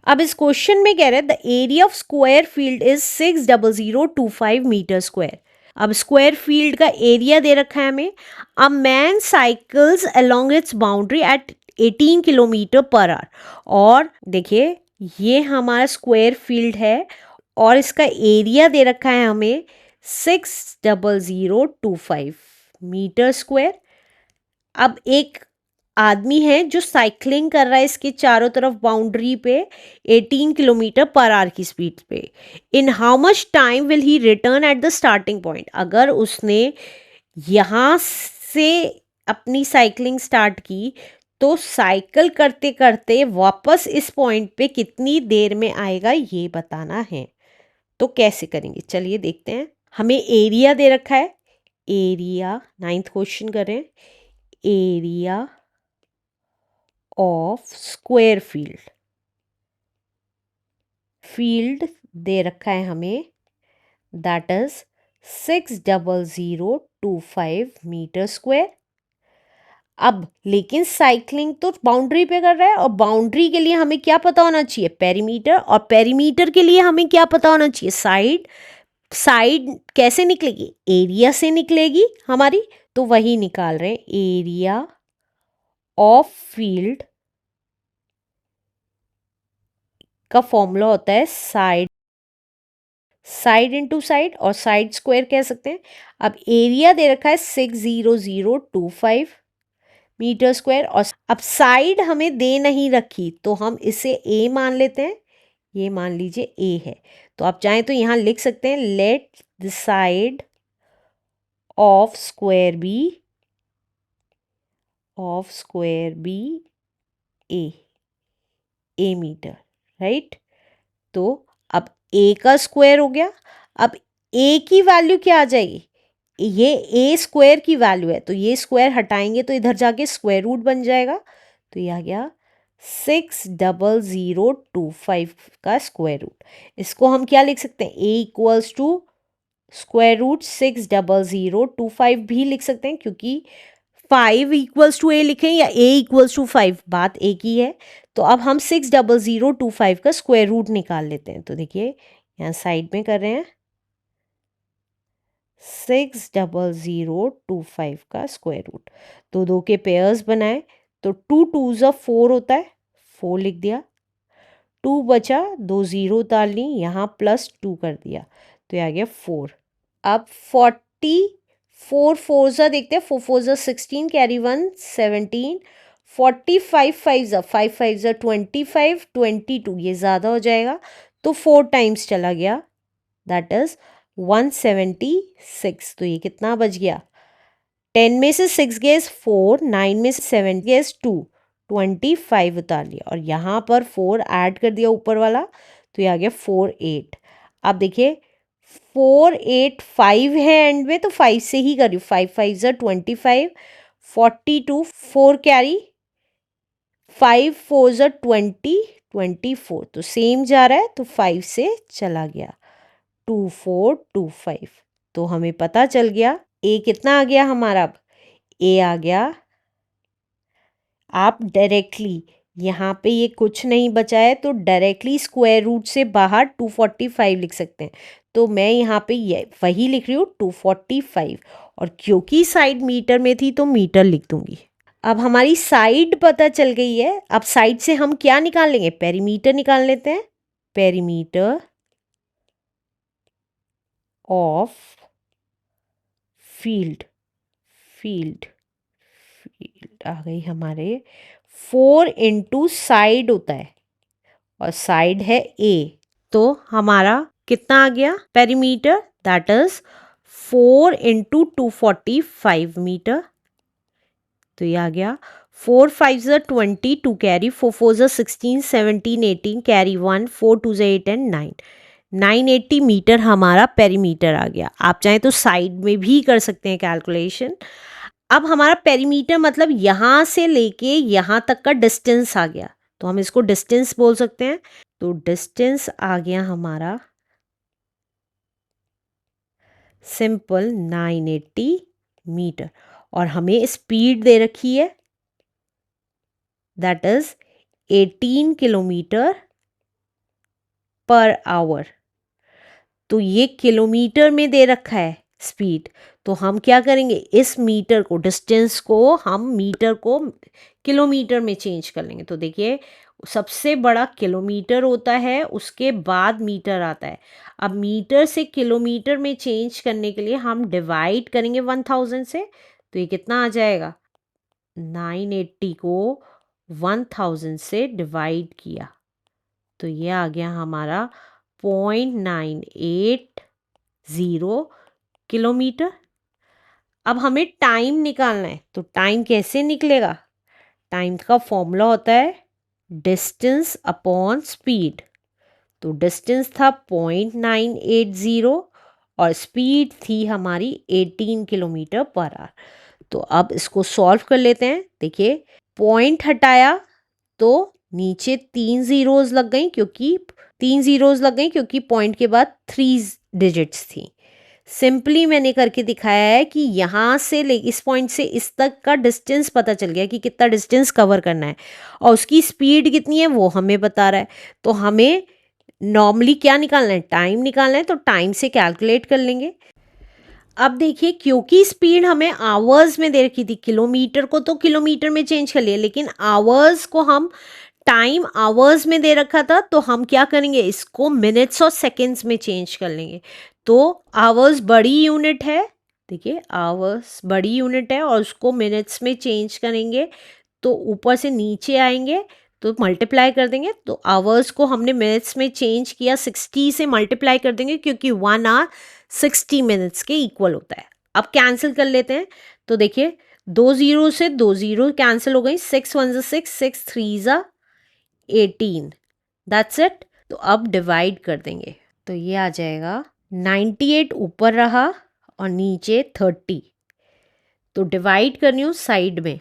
अब इस क्वेश्चन में कह रहे हैं the area of square field is 60025 metre square. अब स्क्वायर फील्ड का एरिया दे रखा है हमें। A man cycles along its boundary at 18 kilometre per hour. और देखिए ये हमारा स्क्वायर फील्ड है और इसका एरिया दे रखा है हमें 60025 मीटर स्क्वायर। अब एक आदमी है जो साइकिलिंग कर रहा है इसके चारों तरफ बाउंड्री पे 18 किलोमीटर पर आवर की स्पीड पे। In how much time will he return at the starting point. अगर उसने यहाँ से अपनी साइकिलिंग स्टार्ट की तो साइकिल करते करते वापस इस पॉइंट पे कितनी देर में आएगा ये बताना है। तो कैसे करेंगे चलिए देखते हैं। हमें एरिया दे रखा है, एरिया 9th क्वेश्चन करें। एरिया ऑफ स्क्वायर फील्ड दे रखा है हमें, दैट इज 60025 मीटर स्क्वायर। अब लेकिन साइकिलिंग तो बाउंड्री पे कर रहा है और बाउंड्री के लिए हमें क्या पता होना चाहिए, पेरीमीटर। और पेरीमीटर के लिए हमें क्या पता होना चाहिए, साइड। साइड कैसे निकलेगी, एरिया से निकलेगी हमारी, तो वही निकाल रहे हैं। एरिया ऑफ फील्ड का फॉर्मूला होता है साइड, साइड इंटू साइड, और साइड स्क्वायर कह सकते हैं। अब एरिया दे रखा है 60025 मीटर स्क्वायर, और अब साइड हमें दे नहीं रखी तो हम इसे ए मान लेते हैं। ये मान लीजिए ए है, तो आप चाहें तो यहाँ लिख सकते हैं let the side of square be a metre, right. तो अब ए का स्क्वायर हो गया। अब ए की वैल्यू क्या आ जाएगी, ये ए स्क्वायर की वैल्यू है, तो ये स्क्वायर हटाएंगे तो इधर जाके स्क्वायर रूट बन जाएगा। तो ये आ गया 60025 का स्क्वायर रूट। इसको हम क्या लिख सकते हैं, ए इक्वल्स टू स्क्वायर रूट 60025 भी लिख सकते हैं, क्योंकि 5 इक्वल्स टू ए लिखें या ए इक्वल्स टू 5, बात एक ही है। तो अब हम 60025 का स्क्वायर रूट निकाल लेते हैं। तो देखिए यहाँ साइड में कर रहे हैं 60025 का स्क्वायर रूट। तो दो के पेयर्स बनाए तो 2 2 4 होता है, 4 लिख दिया। 2 बचा, 2 0 उतार ली, यहाँ +2 कर दिया, तो ये आ गया 4। अब 44 4 देखते हैं, 4 4 16, कैरी 1 17, 45 5 5 5 25, 22 ये ज़्यादा हो जाएगा तो 4 टाइम्स चला गया, दैट इज़ 176। तो ये कितना बच गया, 10 में से 6 गए 4, 9 में से 7 गए 2, 25 उतार लिया, और यहाँ पर 4 ऐड कर दिया ऊपर वाला, तो ये आ गया 4 8। अब देखिए 4 8 5 है एंड में, तो 5 से ही कर रही हूँ, 5 5 25, 42 4 कैरी, 5 4 20 24, तो सेम जा रहा है तो 5 से चला गया, 2425। तो हमें पता चल गया ए कितना आ गया हमारा। अब ए आ गया, आप डायरेक्टली यहाँ पे ये कुछ नहीं बचा है तो डायरेक्टली स्क्वायर रूट से बाहर 245 लिख सकते हैं। तो मैं यहाँ पे ये वही लिख रही हूँ 245, और क्योंकि साइड मीटर में थी तो मीटर लिख दूंगी। अब हमारी साइड पता चल गई है। अब साइड से हम क्या निकाल लेंगे, पेरीमीटर निकाल लेते हैं। पेरीमीटर ऑफ फील्ड आ गई हमारे 4 इंटू साइड होता है, और साइड है ए, तो हमारा कितना आ गया perimeter, that is 4 into 245 metre. तो ये आ गया 4 5 20, 2 कैरी, 4 4 16 17 18 कैरी 1, 4 2 8 एंड 9, 980 मीटर हमारा पेरीमीटर आ गया। आप चाहें तो साइड में भी कर सकते हैं कैलकुलेशन। अब हमारा पेरीमीटर मतलब यहाँ से लेके यहाँ तक का डिस्टेंस आ गया, तो हम इसको डिस्टेंस बोल सकते हैं। तो डिस्टेंस आ गया हमारा सिंपल 980 मीटर, और हमें स्पीड दे रखी है that is 18 kilometre per our. तो ये किलोमीटर में दे रखा है स्पीड, तो हम क्या करेंगे, इस मीटर को, डिस्टेंस को हम मीटर को किलोमीटर में चेंज कर लेंगे। तो देखिए सबसे बड़ा किलोमीटर होता है, उसके बाद मीटर आता है। अब मीटर से किलोमीटर में चेंज करने के लिए हम डिवाइड करेंगे 1000 से, तो ये कितना आ जाएगा, 980 को 1000 से डिवाइड किया तो ये आ गया हमारा 0.980 किलोमीटर। अब हमें टाइम निकालना है, तो टाइम कैसे निकलेगा, टाइम का फॉर्मूला होता है डिस्टेंस अपॉन स्पीड। तो डिस्टेंस था 0.980 और स्पीड थी हमारी 18 किलोमीटर पर आवर। तो अब इसको सॉल्व कर लेते हैं। देखिए पॉइंट हटाया तो नीचे 3 जीरोज लग गई क्योंकि पॉइंट के बाद 3 डिजिट्स थी। सिंपली मैंने करके दिखाया है कि यहाँ से ले इस पॉइंट से इस तक का डिस्टेंस पता चल गया कि कितना डिस्टेंस कवर करना है और उसकी स्पीड कितनी है वो हमें बता रहा है। तो हमें नॉर्मली क्या निकालना है, टाइम निकालना है, तो टाइम से कैलकुलेट कर लेंगे। अब देखिए क्योंकि स्पीड हमें आवर्स में दे रखी थी, किलोमीटर को तो किलोमीटर में चेंज कर लिया, लेकिन आवर्स को हम टाइम आवर्स में दे रखा था, तो हम क्या करेंगे, इसको मिनट्स और सेकंड्स में चेंज कर लेंगे। तो आवर्स बड़ी यूनिट है, देखिए आवर्स बड़ी यूनिट है और उसको मिनट्स में चेंज करेंगे तो ऊपर से नीचे आएंगे तो मल्टीप्लाई कर देंगे। तो आवर्स को हमने मिनट्स में चेंज किया, 60 से मल्टीप्लाई कर देंगे क्योंकि 1 आवर 60 मिनट्स के इक्वल होता है। अब कैंसिल कर लेते हैं, तो देखिए 2 जीरो से 2 जीरो कैंसिल हो गई, 6 1 6 6 3 18, दैट्स इट। तो अब डिवाइड कर देंगे तो ये आ जाएगा 98 ऊपर रहा और नीचे 30। तो डिवाइड करनी हूँ साइड में,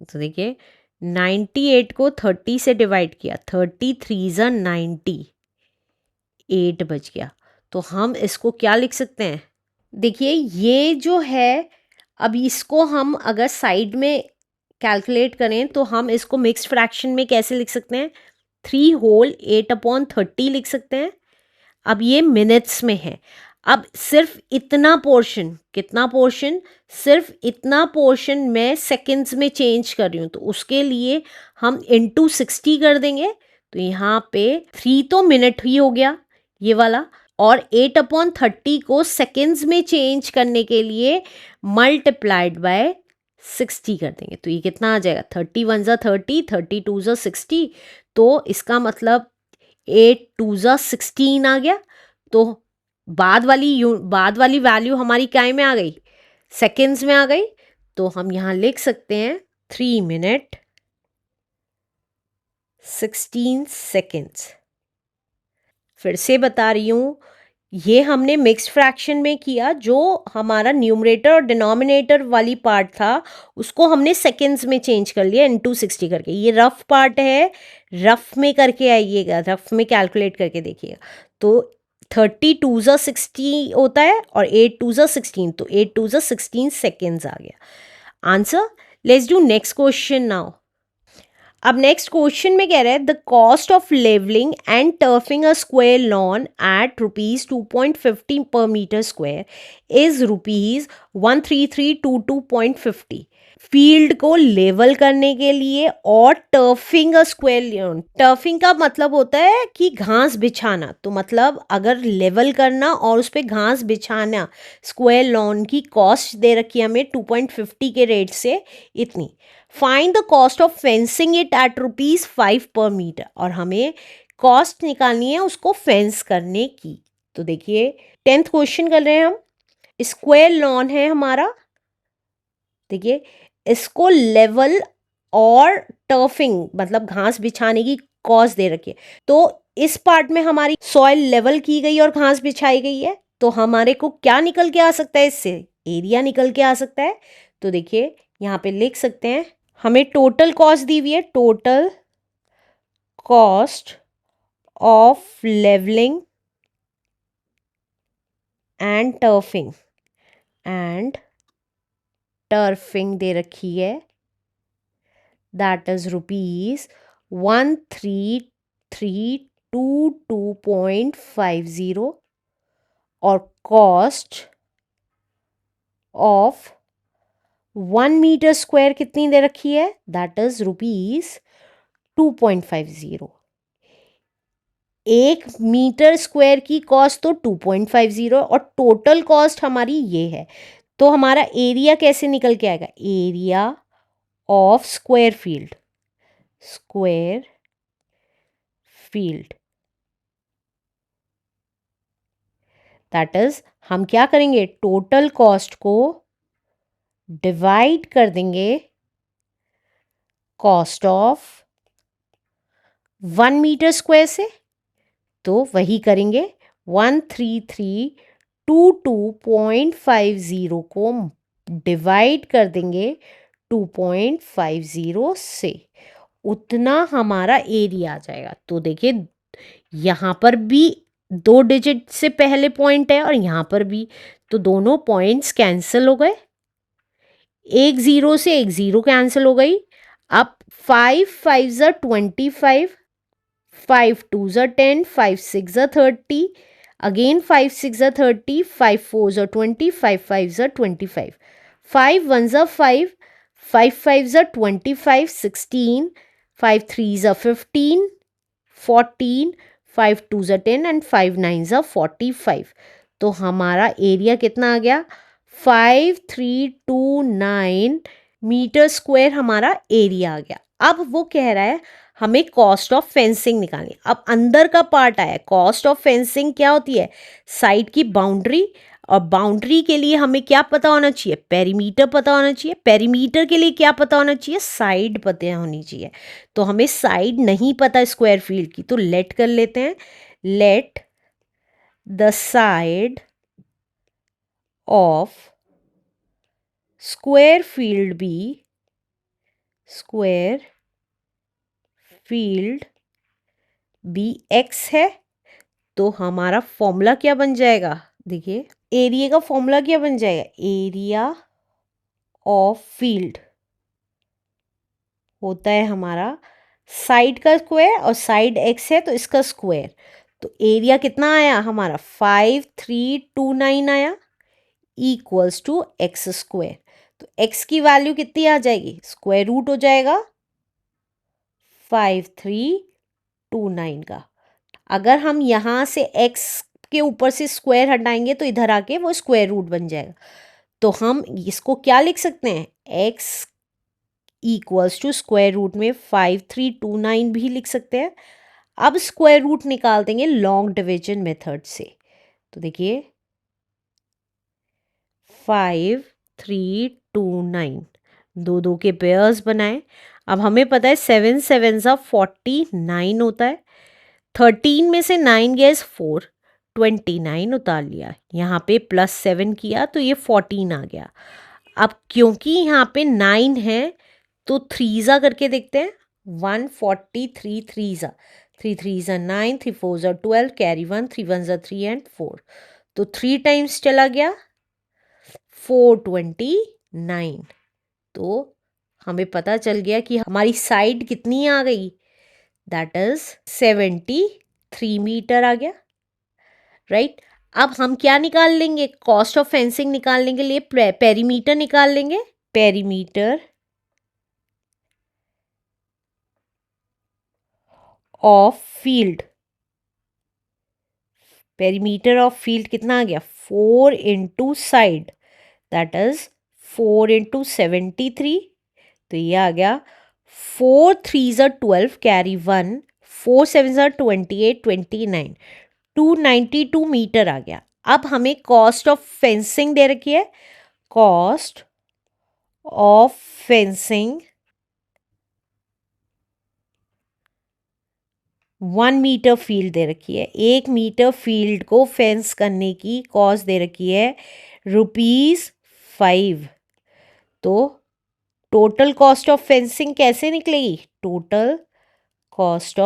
तो देखिए 98 को 30 से डिवाइड किया, 33 90, 8 बच गया। तो हम इसको क्या लिख सकते हैं, देखिए ये जो है, अब इसको हम अगर साइड में कैलकुलेट करें तो हम इसको मिक्स्ड फ्रैक्शन में कैसे लिख सकते हैं, 3 होल 8/30 लिख सकते हैं। अब ये मिनट्स में है। अब सिर्फ इतना पोर्शन, कितना पोर्शन, सिर्फ इतना पोर्शन मैं सेकंड्स में चेंज कर रही हूँ, तो उसके लिए हम इंटू 60 कर देंगे। तो यहाँ पे 3 तो मिनट ही हो गया ये वाला, और 8/30 को सेकंड्स में चेंज करने के लिए मल्टीप्लाइड बाय 60 कर देंगे। तो ये कितना आ जाएगा, 31 ज़ा 30, 32 ज़ा 60। तो इसका मतलब 8 2 ज़ा 16 आ गया। तो बाद वाली वैल्यू हमारी काय में आ गई, सेकंड्स में आ गई। तो हम यहाँ लिख सकते हैं 3 मिनट 16 सेकेंड्स। फिर से बता रही हूँ, ये हमने मिक्स्ड फ्रैक्शन में किया, जो हमारा न्यूमरेटर और डिनोमिनेटर वाली पार्ट था उसको हमने सेकंड्स में चेंज कर लिया इनटू 60 करके। ये रफ पार्ट है, रफ में करके आइएगा, रफ में कैलकुलेट करके देखिएगा। तो 32 ज़ा 60 होता है और 8 2 ज़ा 16, तो 8 2 ज़ा 16 सेकेंड्स आ गया answer. Let's do next question now. अब नेक्स्ट क्वेश्चन में कह रहा है the cost of levelling and turfing a square lawn at ₹2.50 per metre square is ₹13322.50। Field को लेवल करने के लिए और turfing a square lawn, turfing का मतलब होता है कि घास बिछाना, तो मतलब अगर लेवल करना और उस पर घास बिछाना, स्क्वायर लॉन की कॉस्ट दे रखी है हमें 2.50 के रेट से इतनी। Find the cost of fencing it at ₹5 पर मीटर, और हमें कॉस्ट निकालनी है उसको फेंस करने की। तो देखिए 10th क्वेश्चन कर रहे हैं हम, स्क्वायर लॉन है हमारा, देखिए इसको लेवल और टर्फिंग मतलब घास बिछाने की कॉस्ट दे रखी है। तो इस पार्ट में हमारी सॉइल लेवल की गई और घास बिछाई गई है, तो हमारे को क्या निकल के आ सकता है, इससे एरिया निकल के आ सकता है। तो देखिए यहाँ पे लिख सकते हैं, हमें टोटल कॉस्ट दी हुई है, total cost of levelling and turfing दे रखी है, दैट इज ₹13322.50। 13322.50 और कॉस्ट ऑफ 1 मीटर स्क्वायर कितनी दे रखी है, दैट इज ₹2.50। 1 मीटर स्क्वायर की कॉस्ट तो 2.50 और टोटल कॉस्ट हमारी ये है। तो हमारा एरिया कैसे निकल के आएगा, area of square field, square field that is, हम क्या करेंगे, टोटल कॉस्ट को डिवाइड कर देंगे कॉस्ट ऑफ 1 मीटर स्क्वायर से, तो वही करेंगे 13322.50 को डिवाइड कर देंगे 2.50 से, उतना हमारा एरिया आ जाएगा। तो देखिए यहाँ पर भी 2 डिजिट से पहले पॉइंट है और यहाँ पर भी, तो दोनों पॉइंट्स कैंसिल हो गए, एक जीरो से एक जीरो कैंसिल हो गई। अब 5 5 ज़ा 25, 5 2 ज़ा 10, 5 6 ज़ा 30, अगेन 5 6 ज़ा 30, 5 4 ज़ा 20, 5 5 ज़ा 25, 5 1 ज़ा 5, 5 5 ज़ा 25, 16, 5 3 ज़ा 15, 14, 5 2 ज़ा 10 एंड 5 9 ज़ा 45। तो हमारा एरिया कितना आ गया, 5329 मीटर स्क्वायर हमारा एरिया आ गया। अब वो कह रहा है हमें कॉस्ट ऑफ फेंसिंग निकालनी। अब अंदर का पार्ट आया, कॉस्ट ऑफ फेंसिंग क्या होती है, साइड की बाउंड्री, और बाउंड्री के लिए हमें क्या पता होना चाहिए, पेरीमीटर पता होना चाहिए, पेरीमीटर के लिए क्या पता होना चाहिए, साइड पता होनी चाहिए। तो हमें साइड नहीं पता स्क्वायर फील्ड की, तो लेट कर लेते हैं, let the side of square field be, square field be x है। तो हमारा फॉर्मूला क्या बन जाएगा, देखिए एरिया का फॉर्मूला क्या बन जाएगा, एरिया ऑफ फील्ड होता है हमारा साइड का स्क्वायर, और साइड एक्स है तो इसका स्क्वायर। तो एरिया कितना आया हमारा 5329 आया, इक्वल्स टू एक्स स्क्वायर। तो एक्स की वैल्यू कितनी आ जाएगी, स्क्वायर रूट हो जाएगा 5329 का। अगर हम यहाँ से x के ऊपर से स्क्वायर हटाएंगे तो इधर आके वो स्क्वायर रूट बन जाएगा। तो हम इसको क्या लिख सकते हैं, x equals to square root में 5329 भी लिख सकते हैं। अब स्क्वायर रूट निकाल देंगे लॉन्ग डिवीजन मेथड से। तो देखिए 5329, दो दो के पेयर्स बनाए। अब हमें पता है 7 7 ज़ा 49 होता है, 13 में से 9 गया 4, 29 उतार लिया, यहाँ पे +7 किया तो ये 14 आ गया। अब क्योंकि यहाँ पे 9 है तो 3 ज़ा करके देखते हैं, 143 3 ज़ा 3 3 ज़ा 9, 3 4 ज़ा 12, कैरी 1, 3 1 ज़ा 3 एंड 4, तो 3 टाइम्स चला गया 429। तो हमें पता चल गया कि हमारी साइड कितनी आ गई, दैट इज 73 मीटर आ गया, राइट। अब हम क्या निकाल लेंगे, कॉस्ट ऑफ फेंसिंग निकालने के लिए पेरीमीटर निकाल लेंगे, perimeter of field, perimeter of field कितना आ गया 4 into side, that is 4 into 73। तो ये आ गया 4 3 ज़ा 12, कैरी 1, 4 7 ज़ा 28, 29, 292 मीटर आ गया। अब हमें कॉस्ट ऑफ फेंसिंग दे रखी है, cost of fencing 1 metre field दे रखी है, 1 मीटर फील्ड को फेंस करने की कॉस्ट दे रखी है ₹5। तो टोटल कॉस्ट ऑफ फेंसिंग कैसे निकलेगी, टोटल कॉस्ट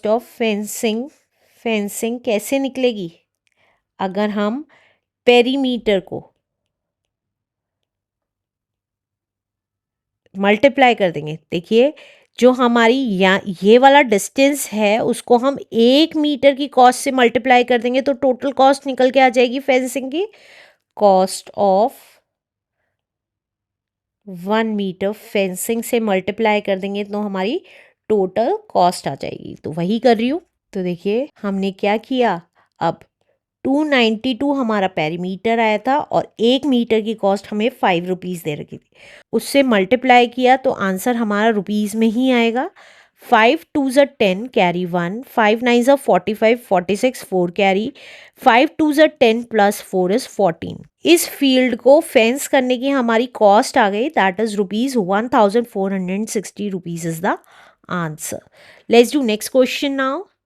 ऑफ फेंसिंग कैसे निकलेगी, अगर हम पेरीमीटर को मल्टीप्लाई कर देंगे। देखिए जो हमारी ये वाला डिस्टेंस है उसको हम 1 मीटर की कॉस्ट से मल्टीप्लाई कर देंगे तो टोटल कॉस्ट निकल के आ जाएगी फेंसिंग की, कॉस्ट ऑफ 1 मीटर फेंसिंग से मल्टीप्लाई कर देंगे तो हमारी टोटल कॉस्ट आ जाएगी। तो वही कर रही हूँ। तो देखिए हमने क्या किया, अब 292 हमारा पेरीमीटर आया था और 1 मीटर की कॉस्ट हमें 5 रुपीज़ दे रखी थी, उससे मल्टीप्लाई किया तो आंसर हमारा रुपीज़ में ही आएगा। 5 2 ज़ 10 कैरी 1, 5 9 ज़ 45 46 4 कैरी, 5 2 ज़ 10 प्लस 4 इज़ 14। इस फील्ड को फेंस करने की हमारी कॉस्ट आ गई, that is rupees 1460 rupees is the answer. Let's do next question now.